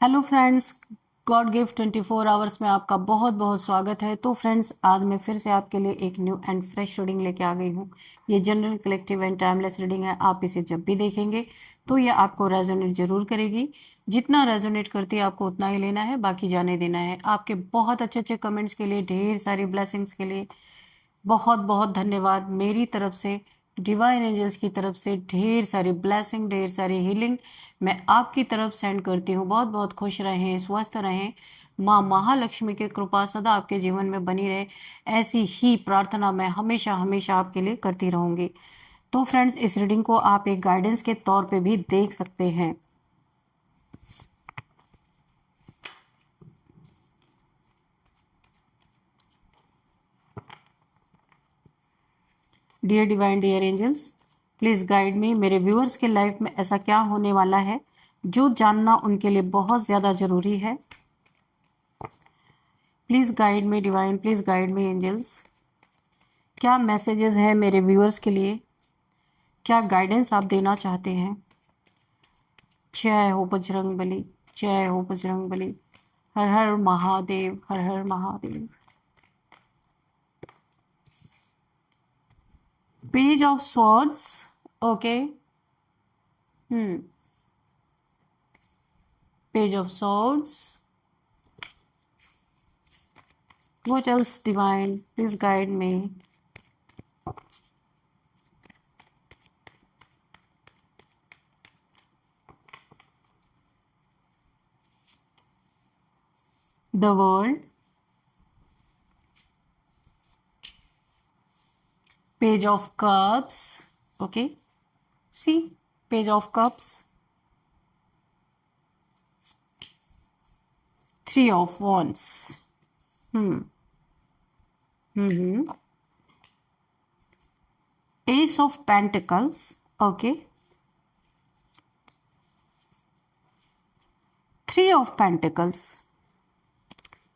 Hello friends, God gift 24 hours में आपका बहुत बहुत स्वागत है। तो फ्रेंड्स, आज मैं फिर से आपके लिए एक न्यू एंड फ्रेश रीडिंग लेके आ गई हूँ। ये general, collective and timeless reading है। आप इसे जब भी देखेंगे तो ये आपको रेजोनेट जरूर करेगी। जितना रेजोनेट करती है आपको उतना ही लेना है, बाकी जाने देना है। आपके बहुत अच्छे अच्छे कमेंट्स के लिए, ढेर सारी ब्लेसिंग्स के लिए बहुत बहुत धन्यवाद। मेरी तरफ से, डिवाइन एंजल्स की तरफ से ढेर सारी ब्लेसिंग, ढेर सारी हीलिंग मैं आपकी तरफ सेंड करती हूँ। बहुत बहुत खुश रहें, स्वस्थ रहें। माँ महालक्ष्मी की कृपा सदा आपके जीवन में बनी रहे, ऐसी ही प्रार्थना मैं हमेशा हमेशा आपके लिए करती रहूंगी। तो फ्रेंड्स, इस रीडिंग को आप एक गाइडेंस के तौर पे भी देख सकते हैं। Dear divine, dear angels, please guide me. मेरे व्यूअर्स के लाइफ में ऐसा क्या होने वाला है जो जानना उनके लिए बहुत ज्यादा जरूरी है। Please guide me divine, please guide me angels. क्या मैसेजेस हैं मेरे व्यूअर्स के लिए? क्या गाइडेंस आप देना चाहते हैं? जय हो बजरंग बली, जय हो बजरंग बली। हर हर महादेव, हर हर Mahadev. Page of swords, okay. Page of swords. What else, divine? Please guide me. The world. Page of cups. Okay. See, page of cups. Three of wands. Ace of pentacles. Okay. Three of pentacles.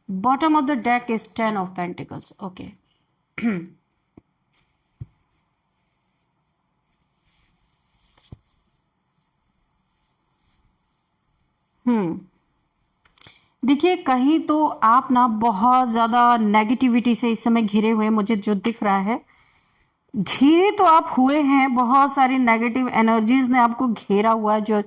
Bottom of the deck is 10 of pentacles. Okay. देखिए, कहीं तो आप ना बहुत ज्यादा negativity से इस समय घिरे हुए, मुझे जो दिख रहा है, घिरे तो आप हुए हैं। बहुत सारी नेगेटिव एनर्जीज ने आपको घेरा हुआ है, जो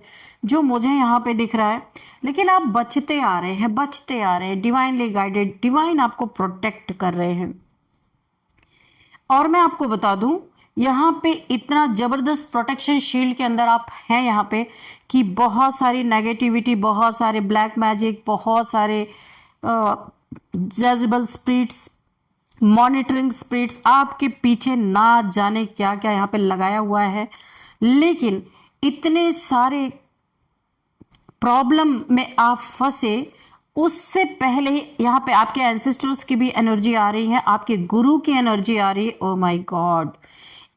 जो मुझे यहाँ पे दिख रहा है। लेकिन आप बचते आ रहे हैं, बचते आ रहे हैं। डिवाइनली गाइडेड, डिवाइन आपको प्रोटेक्ट कर रहे हैं। और मैं आपको बता दूं, यहाँ पे इतना जबरदस्त प्रोटेक्शन शील्ड के अंदर आप हैं यहाँ पे, कि बहुत सारी नेगेटिविटी, बहुत सारे ब्लैक मैजिक, बहुत सारे जेजेबल स्पिरिट्स, मॉनिटरिंग स्पिरिट्स आपके पीछे ना जाने क्या क्या यहाँ पे लगाया हुआ है। लेकिन इतने सारे प्रॉब्लम में आप फंसे, उससे पहले यहाँ पे आपके एंसेस्टर्स की भी एनर्जी आ रही है, आपके गुरु की एनर्जी आ रही है, ओ माय गॉड,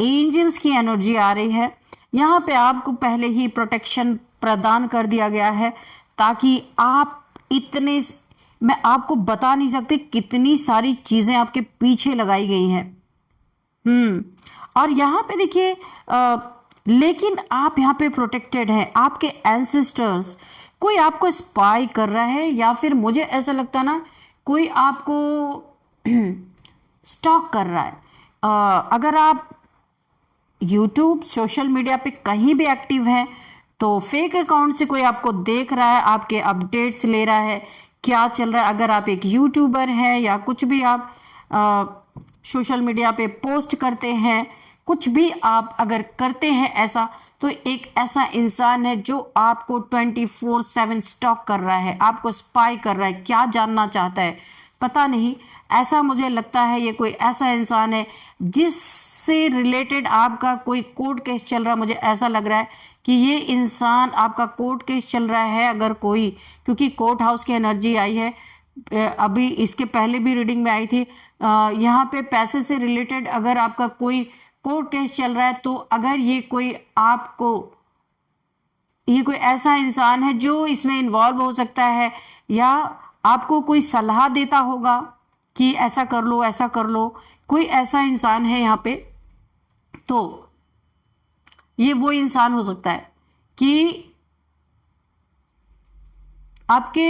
एंजल्स की एनर्जी आ रही है। यहाँ पे आपको पहले ही प्रोटेक्शन प्रदान कर दिया गया है, ताकि आप इतने, मैं आपको बता नहीं सकती कितनी सारी चीजें आपके पीछे लगाई गई हैं। और यहाँ पे देखिए, लेकिन आप यहाँ पे प्रोटेक्टेड हैं। आपके एंसेस्टर्स, कोई आपको स्पाई कर रहा है, या फिर मुझे ऐसा लगता है ना, कोई आपको स्टॉक कर रहा है। अगर आप यूट्यूब, सोशल मीडिया पे कहीं भी एक्टिव हैं, तो फेक अकाउंट से कोई आपको देख रहा है, आपके अपडेट्स ले रहा है, क्या चल रहा है। अगर आप एक यूट्यूबर हैं या कुछ भी आप सोशल मीडिया पे पोस्ट करते हैं, कुछ भी आप अगर करते हैं ऐसा, तो एक ऐसा इंसान है जो आपको 24/7 स्टॉक कर रहा है, आपको स्पाई कर रहा है। क्या जानना चाहता है पता नहीं, ऐसा मुझे लगता है। ये कोई ऐसा इंसान है जिससे रिलेटेड आपका कोई कोर्ट केस चल रहा है। मुझे ऐसा लग रहा है कि ये इंसान, आपका कोर्ट केस चल रहा है अगर कोई, क्योंकि कोर्ट हाउस की एनर्जी आई है। अभी इसके पहले भी रीडिंग में आई थी। यहाँ पे पैसे से रिलेटेड अगर आपका कोई कोर्ट केस चल रहा है, तो अगर ये कोई आपको, ये कोई ऐसा इंसान है जो इसमें इन्वॉल्व हो सकता है, या आपको कोई सलाह देता होगा कि ऐसा कर लो, ऐसा कर लो, कोई ऐसा इंसान है यहाँ पे। तो ये वो इंसान हो सकता है कि आपके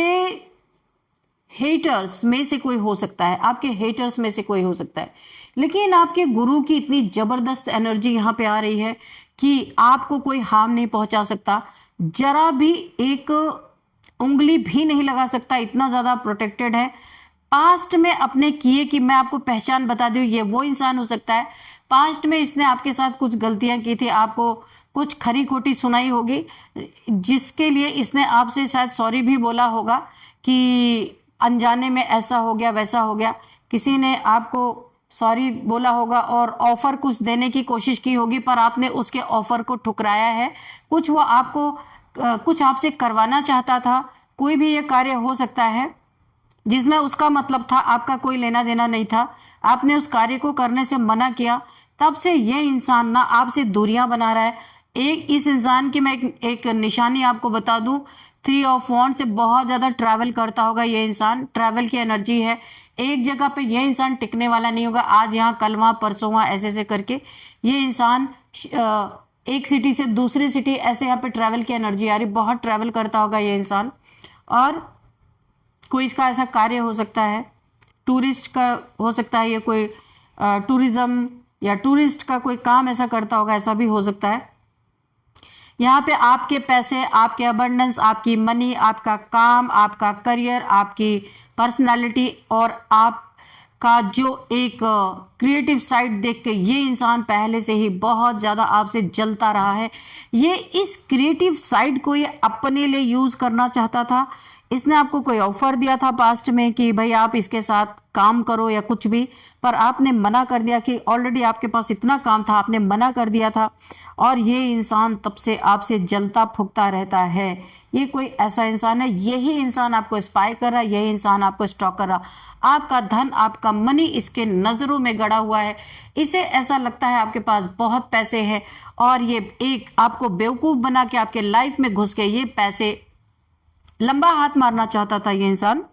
हेटर्स में से कोई हो सकता है, आपके हेटर्स में से कोई हो सकता है, लेकिन आपके गुरु की इतनी जबरदस्त एनर्जी यहाँ पे आ रही है कि आपको कोई हार्म नहीं पहुंचा सकता, जरा भी एक उंगली भी नहीं लगा सकता, इतना ज्यादा प्रोटेक्टेड है। पास्ट में अपने किए की मैं आपको पहचान बता दूं, ये वो इंसान हो सकता है पास्ट में इसने आपके साथ कुछ गलतियां की थी, आपको कुछ खरी खोटी सुनाई होगी, जिसके लिए इसने आपसे शायद सॉरी भी बोला होगा कि अनजाने में ऐसा हो गया वैसा हो गया, किसी ने आपको सॉरी बोला होगा और ऑफर कुछ देने की कोशिश की होगी, पर आपने उसके ऑफर को ठुकराया है। कुछ वो आपको कुछ आपसे करवाना चाहता था, कोई भी ये कार्य हो सकता है जिसमें उसका मतलब था, आपका कोई लेना देना नहीं था, आपने उस कार्य को करने से मना किया, तब से ये इंसान ना आपसे दूरियां बना रहा है। इस इंसान की मैं एक निशानी आपको बता दूं, 3 ऑफ वॉन्ड से बहुत ज्यादा ट्रैवल करता होगा ये इंसान, ट्रैवल की एनर्जी है, एक जगह पे ये इंसान टिकने वाला नहीं होगा, आज यहाँ कल वहां परसों वहां ऐसे ऐसे करके ये इंसान एक सिटी से दूसरी सिटी ऐसे यहाँ पे ट्रैवल की एनर्जी आ रही, बहुत ट्रैवल करता होगा ये इंसान। और कोई इसका ऐसा कार्य हो सकता है, टूरिस्ट का हो सकता है, ये कोई टूरिज्म या टूरिस्ट का कोई काम ऐसा करता होगा, ऐसा भी हो सकता है। यहाँ पे आपके पैसे, आपके अबंडेंस, आपकी मनी, आपका काम, आपका करियर, आपकी पर्सनालिटी और आपका जो एक क्रिएटिव साइड देख के ये इंसान पहले से ही बहुत ज़्यादा आपसे जलता रहा है। ये इस क्रिएटिव साइड को ये अपने लिए यूज़ करना चाहता था। इसने आपको कोई ऑफर दिया था पास्ट में कि भाई आप इसके साथ काम करो या कुछ भी, पर आपने मना कर दिया कि ऑलरेडी आपके पास इतना काम था, आपने मना कर दिया था, और ये इंसान तब से आपसे जलता फुकता रहता है। ये कोई ऐसा इंसान है, यही इंसान आपको स्पाई कर रहा है, यही इंसान आपको स्टॉक कर रहा, आपका धन, आपका मनी इसके नजरों में गड़ा हुआ है। इसे ऐसा लगता है आपके पास बहुत पैसे हैं और ये एक आपको बेवकूफ बना के आपके लाइफ में घुस के ये पैसे लंबा हाथ मारना चाहता था ये इंसान,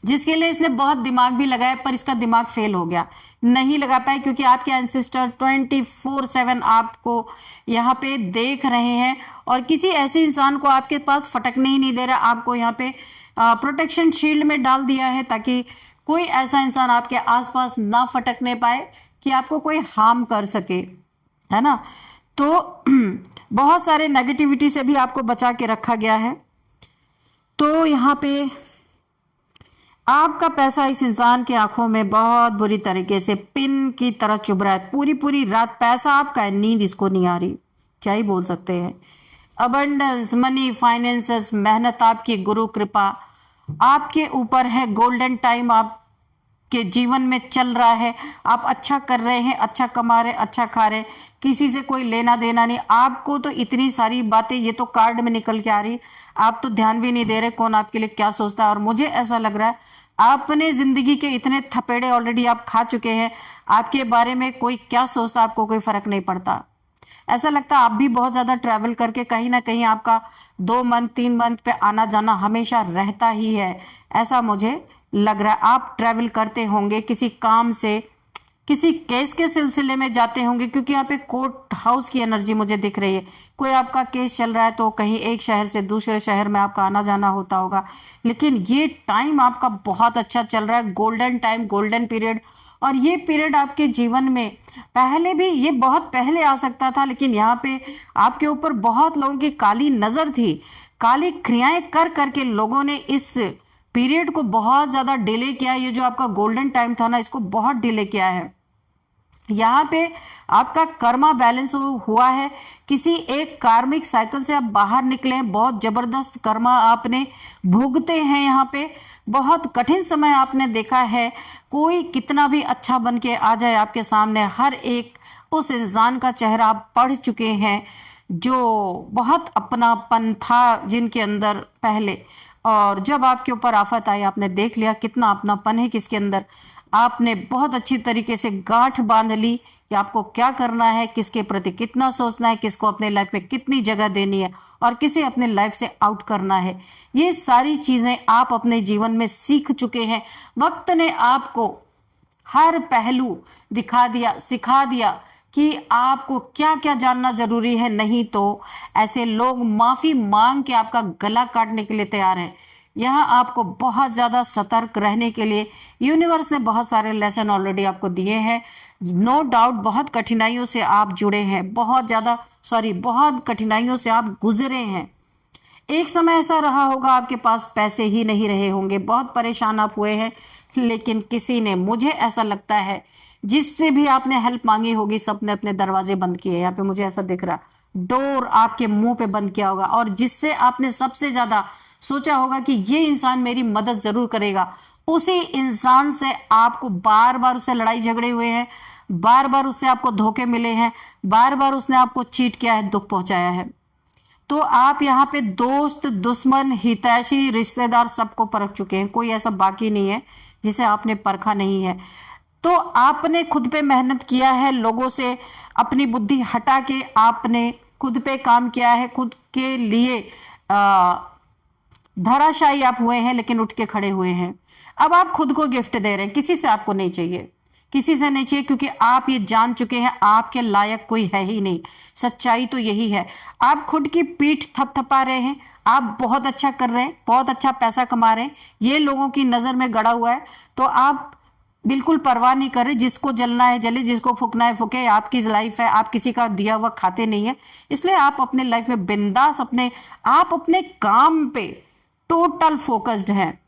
जिसके लिए इसने बहुत दिमाग भी लगाया, पर इसका दिमाग फेल हो गया, नहीं लगा पाए, क्योंकि आपके एंसेस्टर 24/7 आपको यहाँ पे देख रहे हैं और किसी ऐसे इंसान को आपके पास फटकने ही नहीं दे रहा। आपको यहाँ पे प्रोटेक्शन शील्ड में डाल दिया है ताकि कोई ऐसा इंसान आपके आसपास ना फटकने पाए कि आपको कोई हार्म कर सके, है ना। तो बहुत सारे नेगेटिविटी से भी आपको बचा के रखा गया है। तो यहाँ पे आपका पैसा इस इंसान की आंखों में बहुत बुरी तरीके से पिन की तरह चुभ रहा है, पूरी पूरी रात पैसा आपका है, नींद इसको नहीं आ रही, क्या ही बोल सकते हैं। अबंडेंस, मनी, फाइनेंसेस, मेहनत, आपकी गुरु कृपा आपके ऊपर है, गोल्डन टाइम आपके जीवन में चल रहा है, आप अच्छा कर रहे हैं, अच्छा कमा रहे, अच्छा खा रहे, किसी से कोई लेना देना नहीं। आपको तो इतनी सारी बातें ये तो कार्ड में निकल के आ रही, आप तो ध्यान भी नहीं दे रहे कौन आपके लिए क्या सोचता है। और मुझे ऐसा लग रहा है आपने जिंदगी के इतने थपेड़े ऑलरेडी आप खा चुके हैं, आपके बारे में कोई क्या सोचता आपको कोई फर्क नहीं पड़ता। ऐसा लगता है आप भी बहुत ज्यादा ट्रैवल करके कहीं ना कहीं आपका 2 मंथ 3 मंथ पे आना जाना हमेशा रहता ही है, ऐसा मुझे लग रहा है। आप ट्रैवल करते होंगे किसी काम से, किसी केस के सिलसिले में जाते होंगे, क्योंकि यहाँ पे कोर्ट हाउस की एनर्जी मुझे दिख रही है। कोई आपका केस चल रहा है तो कहीं एक शहर से दूसरे शहर में आपका आना जाना होता होगा, लेकिन ये टाइम आपका बहुत अच्छा चल रहा है, गोल्डन टाइम, गोल्डन पीरियड। और ये पीरियड आपके जीवन में पहले भी, ये बहुत पहले आ सकता था, लेकिन यहाँ पे आपके ऊपर बहुत लोगों की काली नजर थी, काली क्रियाएं कर करके लोगों ने इस पीरियड को बहुत ज्यादा डिले किया। ये जो आपका गोल्डन टाइम था ना, इसको बहुत डिले किया है। यहाँ पे आपका कर्मा बैलेंस हुआ है, किसी एक कार्मिक साइकिल से आप बाहर निकले हैं, बहुत जबरदस्त कर्मा आपने भुगते हैं। यहाँ पे बहुत कठिन समय आपने देखा है, कोई कितना भी अच्छा बन के आ जाए आपके सामने, हर एक उस इंसान का चेहरा आप पढ़ चुके हैं जो बहुत अपनापन था जिनके अंदर पहले, और जब आपके ऊपर आफत आई आपने देख लिया कितना अपनापन है किसके अंदर। आपने बहुत अच्छी तरीके से गांठ बांध ली कि आपको क्या करना है, किसके प्रति कितना सोचना है, किसको अपने लाइफ में कितनी जगह देनी है और किसे अपने लाइफ से आउट करना है। ये सारी चीजें आप अपने जीवन में सीख चुके हैं। वक्त ने आपको हर पहलू दिखा दिया, सिखा दिया कि आपको क्या क्या जानना जरूरी है, नहीं तो ऐसे लोग माफी मांग के आपका गला काटने के लिए तैयार हैं। यहाँ आपको बहुत ज्यादा सतर्क रहने के लिए यूनिवर्स ने बहुत सारे लेसन ऑलरेडी आपको दिए हैं। नो डाउट बहुत कठिनाइयों से आप जुड़े हैं, बहुत कठिनाइयों से आप गुजरे हैं। एक समय ऐसा रहा होगा आपके पास पैसे ही नहीं रहे होंगे, बहुत परेशान आप हुए हैं, लेकिन किसी ने, मुझे ऐसा लगता है, जिससे भी आपने हेल्प मांगी होगी सबने अपने दरवाजे बंद किए। यहाँ पे मुझे ऐसा दिख रहा, डोर आपके मुंह पे बंद किया होगा। और जिससे आपने सबसे ज्यादा सोचा होगा कि ये इंसान मेरी मदद जरूर करेगा, उसी इंसान से आपको बार बार उससे लड़ाई झगड़े हुए हैं, बार बार उससे आपको धोखे मिले हैं, बार बार उसने आपको चीट किया है, दुख पहुंचाया है। तो आप यहाँ पे दोस्त, दुश्मन, हितैषी, रिश्तेदार सबको परख चुके हैं, कोई ऐसा बाकी नहीं है जिसे आपने परखा नहीं है। तो आपने खुद पे मेहनत किया है, लोगों से अपनी बुद्धि हटा के आपने खुद पे काम किया है, खुद के लिए धराशायी आप हुए हैं, लेकिन उठ के खड़े हुए हैं। अब आप खुद को गिफ्ट दे रहे हैं, किसी से आपको नहीं चाहिए, किसी से नहीं चाहिए, क्योंकि आप ये जान चुके हैं आपके लायक कोई है ही नहीं। सच्चाई तो यही है। आप खुद की पीठ थपथपा रहे हैं, आप बहुत अच्छा कर रहे हैं, बहुत अच्छा पैसा कमा रहे हैं, ये लोगों की नजर में गड़ा हुआ है, तो आप बिल्कुल परवाह नहीं कर रहे। जिसको जलना है जले, जिसको फूकना है फूके, आपकी लाइफ है, आप किसी का दिया हुआ खाते नहीं है। इसलिए आप अपने लाइफ में बिंदास, आप अपने काम पे टोटल फोकस्ड हैं।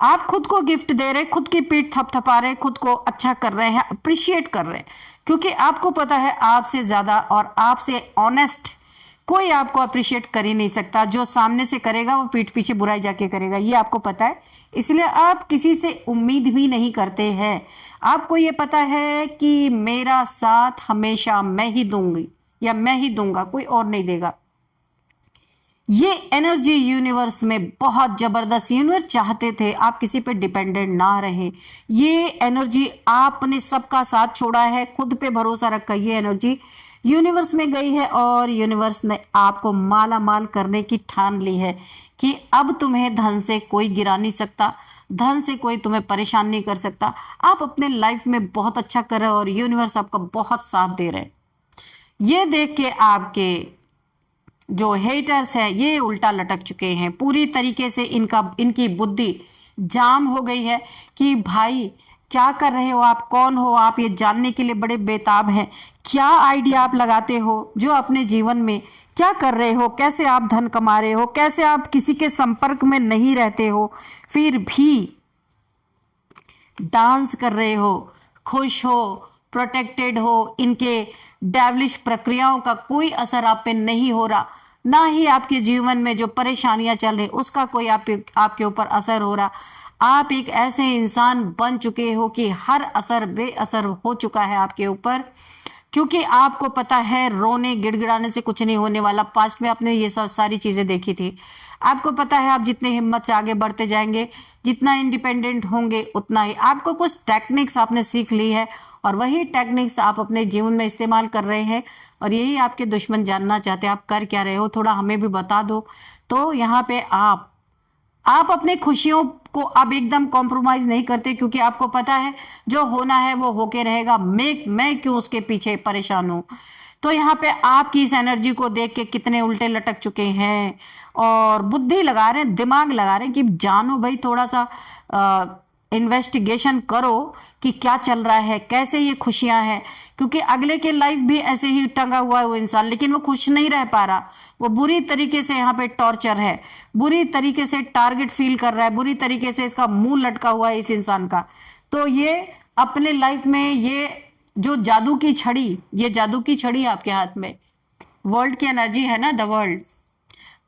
आप खुद को गिफ्ट दे रहे, खुद की पीठ थपथपा रहे, खुद को अच्छा कर रहे हैं, अप्रिशिएट कर रहे हैं, क्योंकि आपको पता है आपसे ज्यादा और आपसे ऑनेस्ट कोई आपको अप्रिशिएट कर ही नहीं सकता। जो सामने से करेगा वो पीठ पीछे बुराई जाके करेगा, ये आपको पता है। इसलिए आप किसी से उम्मीद भी नहीं करते हैं। आपको ये पता है कि मेरा साथ हमेशा मैं ही दूंगी या मैं ही दूंगा, कोई और नहीं देगा। ये एनर्जी यूनिवर्स में बहुत जबरदस्त, यूनिवर्स चाहते थे आप किसी पे डिपेंडेंट ना रहे। ये एनर्जी, आपने सबका साथ छोड़ा है, खुद पे भरोसा रखा, ये एनर्जी यूनिवर्स में गई है और यूनिवर्स ने आपको माला माल करने की ठान ली है कि अब तुम्हें धन से कोई गिरा नहीं सकता, धन से कोई तुम्हें परेशान नहीं कर सकता। आप अपने लाइफ में बहुत अच्छा कर रहे हो और यूनिवर्स आपका बहुत साथ दे रहे हैं। ये देख के आपके जो हेटर्स हैं ये उल्टा लटक चुके हैं, पूरी तरीके से इनकी बुद्धि जाम हो गई है कि भाई क्या कर रहे हो आप, कौन हो आप, ये जानने के लिए बड़े बेताब हैं। क्या आइडिया आप लगाते हो, जो अपने जीवन में क्या कर रहे हो, कैसे आप धन कमा रहे हो, कैसे आप किसी के संपर्क में नहीं रहते हो, फिर भी डांस कर रहे हो, खुश हो, प्रोटेक्टेड हो, इनके डेविलिश प्रक्रियाओं का कोई असर आप पे नहीं हो रहा, ना ही आपके जीवन में जो परेशानियां चल रही उसका कोई आपके ऊपर असर हो रहा। आप एक ऐसे इंसान बन चुके हो कि हर असर बेअसर हो चुका है आपके ऊपर, क्योंकि आपको पता है रोने गिड़गिड़ाने से कुछ नहीं होने वाला। पास्ट में आपने ये सारी चीजें देखी थी। आपको पता है आप जितने हिम्मत से आगे बढ़ते जाएंगे, जितना इंडिपेंडेंट होंगे, उतना ही। आपको कुछ टेक्निक्स आपने सीख ली है और वही टेक्निक्स आप अपने जीवन में इस्तेमाल कर रहे हैं, और यही आपके दुश्मन जानना चाहते हैं आप कर क्या रहे हो, थोड़ा हमें भी बता दो। तो यहाँ पे आप अपने खुशियों को अब एकदम कॉम्प्रोमाइज नहीं करते, क्योंकि आपको पता है जो होना है वो होके रहेगा, मैं क्यों उसके पीछे परेशान हूं। तो यहाँ पे आपकी इस एनर्जी को देख के कितने उल्टे लटक चुके हैं और बुद्धि लगा रहे हैं, दिमाग लगा रहे हैं कि जानो भाई, थोड़ा सा इन्वेस्टिगेशन करो कि क्या चल रहा है, कैसे ये खुशियां हैं, क्योंकि अगले के लाइफ भी ऐसे ही टंगा हुआ है वो इंसान, लेकिन वो खुश नहीं रह पा रहा। वो बुरी तरीके से यहाँ पे टॉर्चर है, बुरी तरीके से टारगेट फील कर रहा है, बुरी तरीके से इसका मुंह लटका हुआ है इस इंसान का। तो ये अपने लाइफ में ये जो जादू की छड़ी, ये जादू की छड़ी आपके हाथ में वर्ल्ड की एनर्जी है ना, द वर्ल्ड।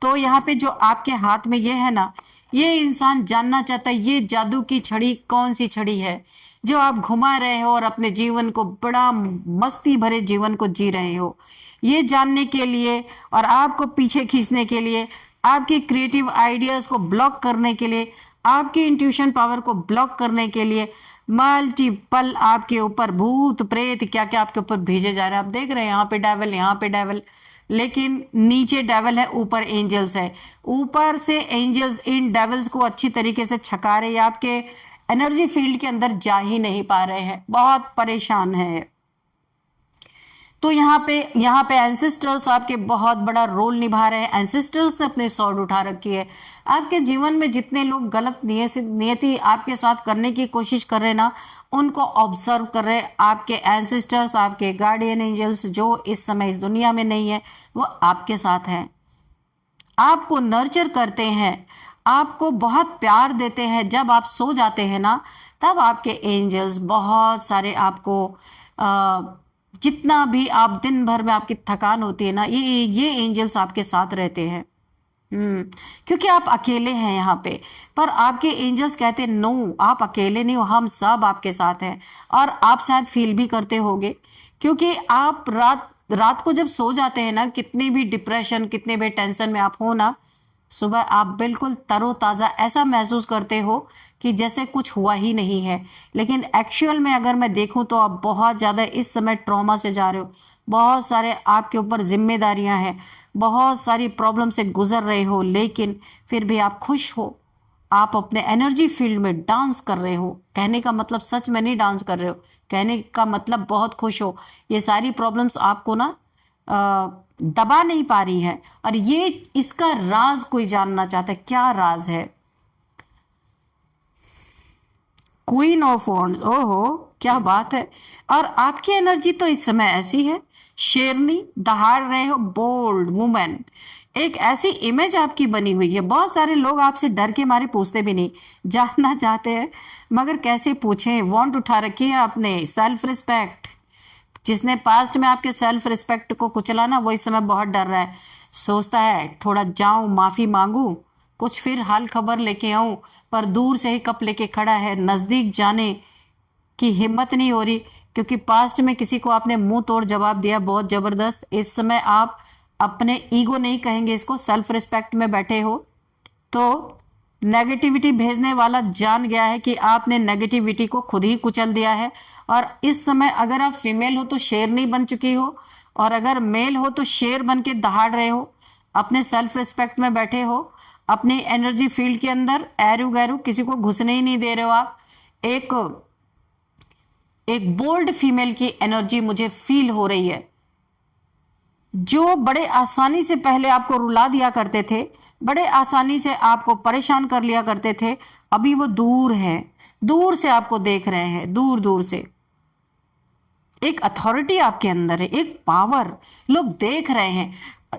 तो यहाँ पे जो आपके हाथ में ये है ना, ये इंसान जानना चाहता है ये जादू की छड़ी कौन सी छड़ी है जो आप घुमा रहे हो और अपने जीवन को बड़ा मस्ती भरे जीवन को जी रहे हो। ये जानने के लिए और आपको पीछे खींचने के लिए, आपकी क्रिएटिव आइडियाज को ब्लॉक करने के लिए, आपकी इंट्यूशन पावर को ब्लॉक करने के लिए मल्टीपल आपके ऊपर भूत प्रेत क्या क्या आपके ऊपर भेजे जा रहे हैं। आप देख रहे हैं यहाँ पे डेविल, यहाँ पे डेविल, लेकिन नीचे डेविल है, ऊपर एंजल्स है। ऊपर से एंजल्स इन डेविल्स को अच्छी तरीके से छका रहे हैं, आपके एनर्जी फील्ड के अंदर जा ही नहीं पा रहे हैं, बहुत परेशान है। तो यहाँ पे एंसेस्टर्स आपके बहुत बड़ा रोल निभा रहे हैं। एंसेस्टर्स ने अपने स्वॉर्ड उठा रखी है। आपके जीवन में जितने लोग गलत नियति आपके साथ करने की कोशिश कर रहे हैं ना, उनको ऑब्जर्व कर रहे हैं आपके एंसेस्टर्स, आपके गार्डियन एंजल्स, जो इस समय इस दुनिया में नहीं है, वो आपके साथ हैं, आपको नर्चर करते हैं, आपको बहुत प्यार देते हैं। जब आप सो जाते हैं ना, तब आपके एंजल्स बहुत सारे आपको जितना भी आप दिन भर में आपकी थकान होती है ना, ये एंजल्स आपके साथ रहते हैं। क्योंकि आप अकेले हैं यहाँ पे, पर आपके एंजल्स कहते नो, आप अकेले नहीं हो, हम सब आपके साथ हैं। और आप शायद फील भी करते होगे, क्योंकि आप रात को जब सो जाते हैं ना, कितनी भी डिप्रेशन, कितने भी टेंशन में आप हो ना, सुबह आप बिल्कुल तरोताज़ा ऐसा महसूस करते हो कि जैसे कुछ हुआ ही नहीं है। लेकिन एक्चुअल में अगर मैं देखूं तो आप बहुत ज़्यादा इस समय ट्रॉमा से जा रहे हो, बहुत सारे आपके ऊपर जिम्मेदारियां हैं, बहुत सारी प्रॉब्लम से गुजर रहे हो, लेकिन फिर भी आप खुश हो, आप अपने एनर्जी फील्ड में डांस कर रहे हो। कहने का मतलब सच में नहीं डांस कर रहे हो, कहने का मतलब बहुत खुश हो। ये सारी प्रॉब्लम्स आपको ना दबा नहीं पा रही है, और ये इसका राज कोई जानना चाहता है, क्या राज है? क्वीन ऑफ वॉन्ड्स, ओहो क्या बात है। और आपकी एनर्जी तो इस समय ऐसी है, शेरनी, दहाड़ रहे हो, बोल्ड वुमेन, एक ऐसी इमेज आपकी बनी हुई है। बहुत सारे लोग आपसे डर के मारे पूछते भी नहीं, जानना चाहते हैं मगर कैसे पूछें। वॉन्ट उठा रखी है आपने, सेल्फ रिस्पेक्ट। जिसने पास्ट में आपके सेल्फ रिस्पेक्ट को कुचला ना, वो इस समय बहुत डर रहा है, सोचता है थोड़ा जाऊं, माफी मांगू, कुछ फिर हाल खबर लेके आऊं, पर दूर से ही कप लेके खड़ा है, नजदीक जाने की हिम्मत नहीं हो रही, क्योंकि पास्ट में किसी को आपने मुंह तोड़ जवाब दिया बहुत जबरदस्त। इस समय आप अपने ईगो नहीं कहेंगे इसको, सेल्फ रिस्पेक्ट में बैठे हो, तो नेगेटिविटी भेजने वाला जान गया है कि आपने नेगेटिविटी को खुद ही कुचल दिया है। और इस समय अगर आप फीमेल हो तो शेरनी बन चुकी हो, और अगर मेल हो तो शेर बन के दहाड़ रहे हो, अपने सेल्फ रिस्पेक्ट में बैठे हो, अपनी एनर्जी फील्ड के अंदर एरू गैरू किसी को घुसने ही नहीं दे रहे हो। आप एक बोल्ड फीमेल की एनर्जी मुझे फील हो रही है, जो बड़े आसानी से पहले आपको रुला दिया करते थे, बड़े आसानी से आपको परेशान कर लिया करते थे, अभी वो दूर है, दूर से आपको देख रहे हैं, दूर दूर से। एक अथॉरिटी आपके अंदर है, एक पावर, लोग देख रहे हैं।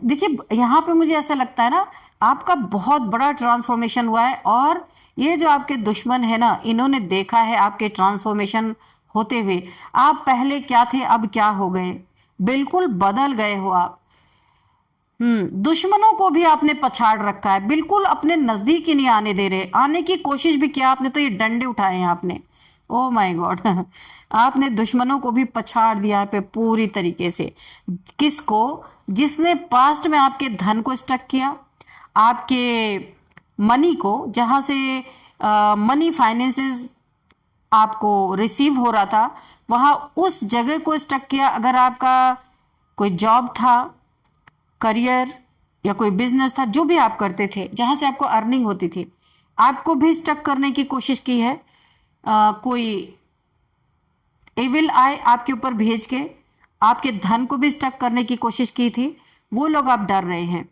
देखिए यहाँ पे मुझे ऐसा लगता है ना, आपका बहुत बड़ा ट्रांसफॉर्मेशन हुआ है, और ये जो आपके दुश्मन है ना, इन्होंने देखा है आपके ट्रांसफॉर्मेशन होते हुए। आप पहले क्या थे, अब क्या हो गए, बिल्कुल बदल गए हो आप। दुश्मनों को भी आपने पछाड़ रखा है, बिल्कुल अपने नजदीक ही नहीं आने दे रहे। आने की कोशिश भी किया आपने तो ये डंडे उठाए हैं आपने, ओ माय गॉड। आपने दुश्मनों को भी पछाड़ दिया है पे पूरी तरीके से। किसको? जिसने पास्ट में आपके धन को स्टक किया, आपके मनी को, जहां से मनी फाइनेंसेस आपको रिसीव हो रहा था, वहां उस जगह को स्टक किया। अगर आपका कोई जॉब था, करियर या कोई बिजनेस था, जो भी आप करते थे, जहां से आपको अर्निंग होती थी, आपको भी स्टक करने की कोशिश की है। कोई एविल आई आपके ऊपर भेज के आपके धन को भी स्टक करने की कोशिश की थी। वो लोग आप डर रहे हैं,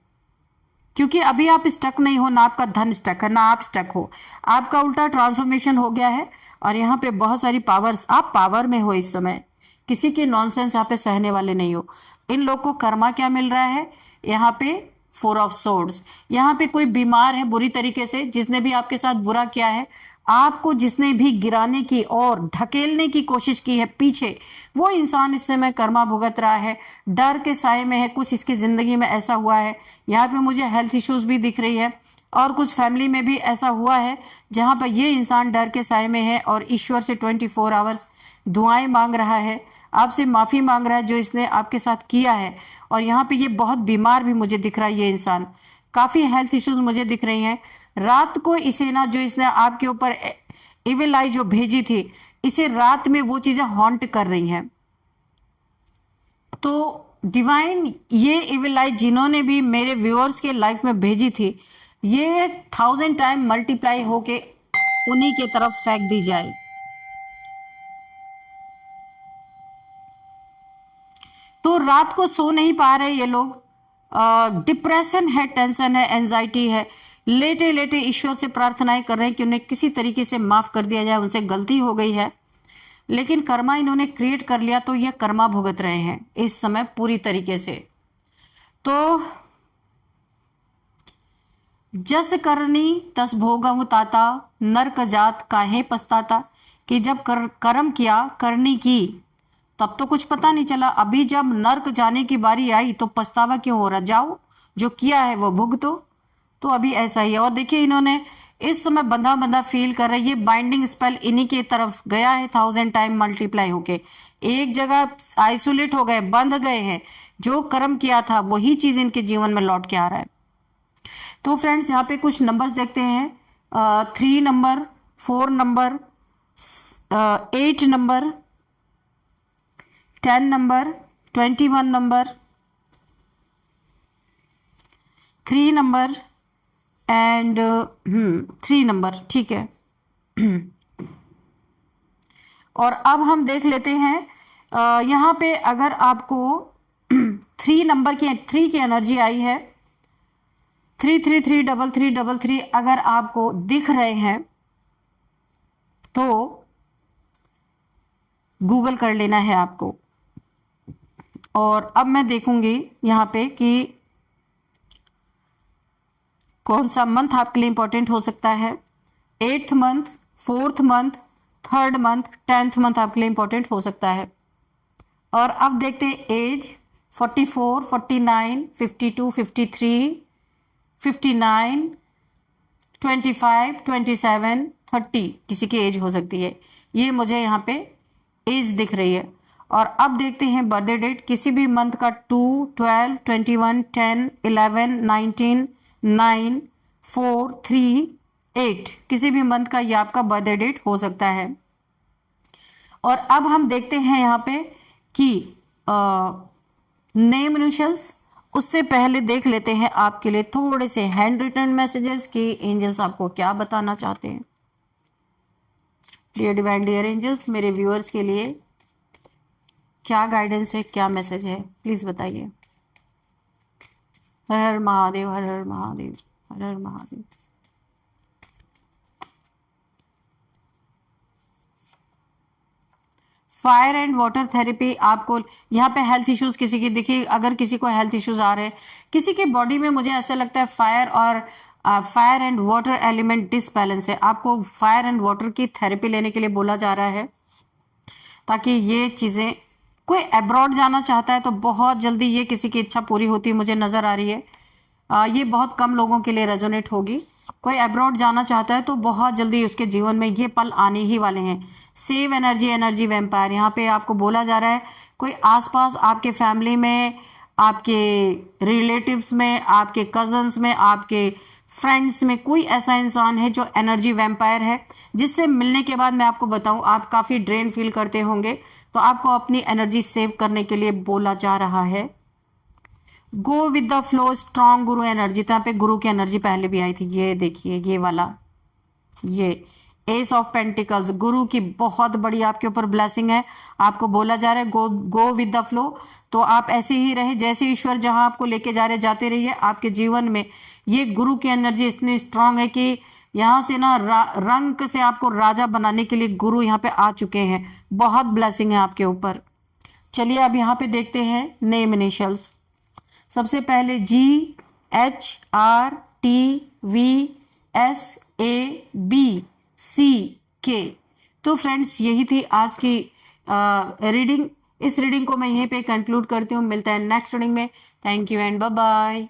क्योंकि अभी आप स्टक नहीं हो, ना आपका धन स्टक है, ना आप स्टक हो। आपका उल्टा ट्रांसफॉर्मेशन हो गया है, और यहाँ पे बहुत सारी पावर्स, आप पावर में हो इस समय। किसी की नॉनसेंस यहाँ पे सहने वाले नहीं हो। इन लोग को कर्मा क्या मिल रहा है यहाँ पे? 4 ऑफ सोर्ड्स। यहाँ पे कोई बीमार है बुरी तरीके से, जिसने भी आपके साथ बुरा किया है, आपको जिसने भी गिराने की और ढकेलने की कोशिश की है पीछे, वो इंसान इस समय कर्मा भुगत रहा है, डर के साए में है। कुछ इसकी जिंदगी में ऐसा हुआ है, यहाँ पे मुझे हेल्थ इश्यूज भी दिख रही है, और कुछ फैमिली में भी ऐसा हुआ है जहां पर ये इंसान डर के साए में है और ईश्वर से 24 आवर्स दुआएं मांग रहा है, आपसे माफी मांग रहा है जो इसने आपके साथ किया है। और यहाँ पे ये बहुत बीमार भी मुझे दिख रहा है, ये इंसान काफी हेल्थ इश्यूज मुझे दिख रही हैं। रात को इसे ना, जो इसने आपके ऊपर इविल आई जो भेजी थी, इसे रात में वो चीजें हॉन्ट कर रही हैं। तो डिवाइन ये इविल आई जिन्होंने भी मेरे व्यूअर्स के लाइफ में भेजी थी, ये 1000 टाइम मल्टीप्लाई होके उन्हीं के तरफ फेंक दी जाए। तो रात को सो नहीं पा रहे ये लोग, डिप्रेशन है, टेंशन है, एंजाइटी है, लेटे लेटे ईश्वर से प्रार्थनाएं कर रहे हैं कि उन्हें किसी तरीके से माफ कर दिया जाए, उनसे गलती हो गई है, लेकिन कर्मा इन्होंने क्रिएट कर लिया तो ये कर्मा भुगत रहे हैं इस समय पूरी तरीके से। तो जस करनी तस भोगहु ताता, नरक जात काहे पछताता, कि जब कर्म किया, करनी की, तब तो कुछ पता नहीं चला, अभी जब नर्क जाने की बारी आई तो पछतावा क्यों हो रहा, जाओ जो किया है वो भुगतो। तो अभी ऐसा ही है। और देखिए इन्होंने इस समय बंधा बंधा फील कर रहे हैं, ये बाइंडिंग स्पेल इन्हीं की तरफ गया है 1000 टाइम मल्टीप्लाई होके, एक जगह आइसोलेट हो गए, बंध गए हैं, जो कर्म किया था वही चीज इनके जीवन में लौट के आ रहा है। तो फ्रेंड्स यहाँ पे कुछ नंबर्स देखते हैं, 3 number, 4 number, 8 number, 10 number, 21 number, 3 number and 3 number, ठीक है। और अब हम देख लेते हैं यहाँ पे अगर आपको 3 नंबर की 3 की एनर्जी आई है, 333 3333 अगर आपको दिख रहे हैं तो गूगल कर लेना है आपको। और अब मैं देखूंगी यहाँ पे कि कौन सा मंथ आपके लिए इंपॉर्टेंट हो सकता है। 8th month, 4th month, 3rd month, 10th month आपके लिए इंपॉर्टेंट हो सकता है। और अब देखते हैं एज 44, 49, 52, 53, 59, 25, 27, 30 किसी की एज हो सकती है, ये मुझे यहाँ पे एज दिख रही है। और अब देखते हैं बर्थडे डेट, किसी भी मंथ का 2, 12, 21, 10, 11, 19, 9, 4, 3, 8 किसी भी मंथ का ये आपका बर्थडे डेट हो सकता है। और अब हम देखते हैं यहाँ पे कि नेम इनिशियल्स, उससे पहले देख लेते हैं आपके लिए थोड़े से हैंड रिटन मैसेजेस कि एंजल्स आपको क्या बताना चाहते हैं। डियर डिवाइन डियर एंजल्स, मेरे व्यूअर्स के लिए क्या गाइडेंस है, क्या मैसेज है, प्लीज बताइए। हर हर महादेव, हर हर महादेव, हर हर Mahadev. Fire and water therapy आपको यहाँ पे हेल्थ इश्यूज किसी की देखिए, अगर किसी को हेल्थ इश्यूज आ रहे हैं, किसी के बॉडी में मुझे ऐसा लगता है fire and water element disbalance है, आपको फायर एंड वाटर की थेरेपी लेने के लिए बोला जा रहा है ताकि ये चीजें, कोई अब्रॉड जाना चाहता है तो बहुत जल्दी ये किसी की इच्छा पूरी होती मुझे नजर आ रही है। ये बहुत कम लोगों के लिए रेजोनेट होगी। कोई अब्रॉड जाना चाहता है तो बहुत जल्दी उसके जीवन में ये पल आने ही वाले हैं। सेव एनर्जी, एनर्जी वैम्पायर, यहाँ पे आपको बोला जा रहा है कोई आसपास आपके फैमिली में, आपके रिलेटिव्स में, आपके कजन्स में, आपके फ्रेंड्स में कोई ऐसा इंसान है जो एनर्जी वैम्पायर है, जिससे मिलने के बाद मैं आपको बताऊं आप काफी ड्रेन फील करते होंगे, तो आपको अपनी एनर्जी सेव करने के लिए बोला जा रहा है। Go with the flow, strong Guru energy, तो यहाँ पे गुरु की एनर्जी पहले भी आई थी, ये देखिए ये वाला, ये एस ऑफ पेंटिकल्स, गुरु की बहुत बड़ी आपके ऊपर ब्लेसिंग है। आपको बोला जा रहा है गो विद द फ्लो, तो आप ऐसे ही रहे जैसे ईश्वर जहां आपको लेके जा रहे, जाते रहिए। आपके जीवन में ये गुरु की एनर्जी इतनी स्ट्रांग है कि यहाँ से ना रंग से आपको राजा बनाने के लिए गुरु यहाँ पे आ चुके हैं। बहुत ब्लेसिंग है आपके ऊपर। चलिए अब यहाँ पे देखते हैं नेम इनिशियल्स। सबसे पहले GHRTVSABC तो फ्रेंड्स यही थी आज की रीडिंग। इस रीडिंग को मैं यहीं पे कंक्लूड करती हूँ। मिलता है नेक्स्ट रीडिंग में। Thank you and bye bye.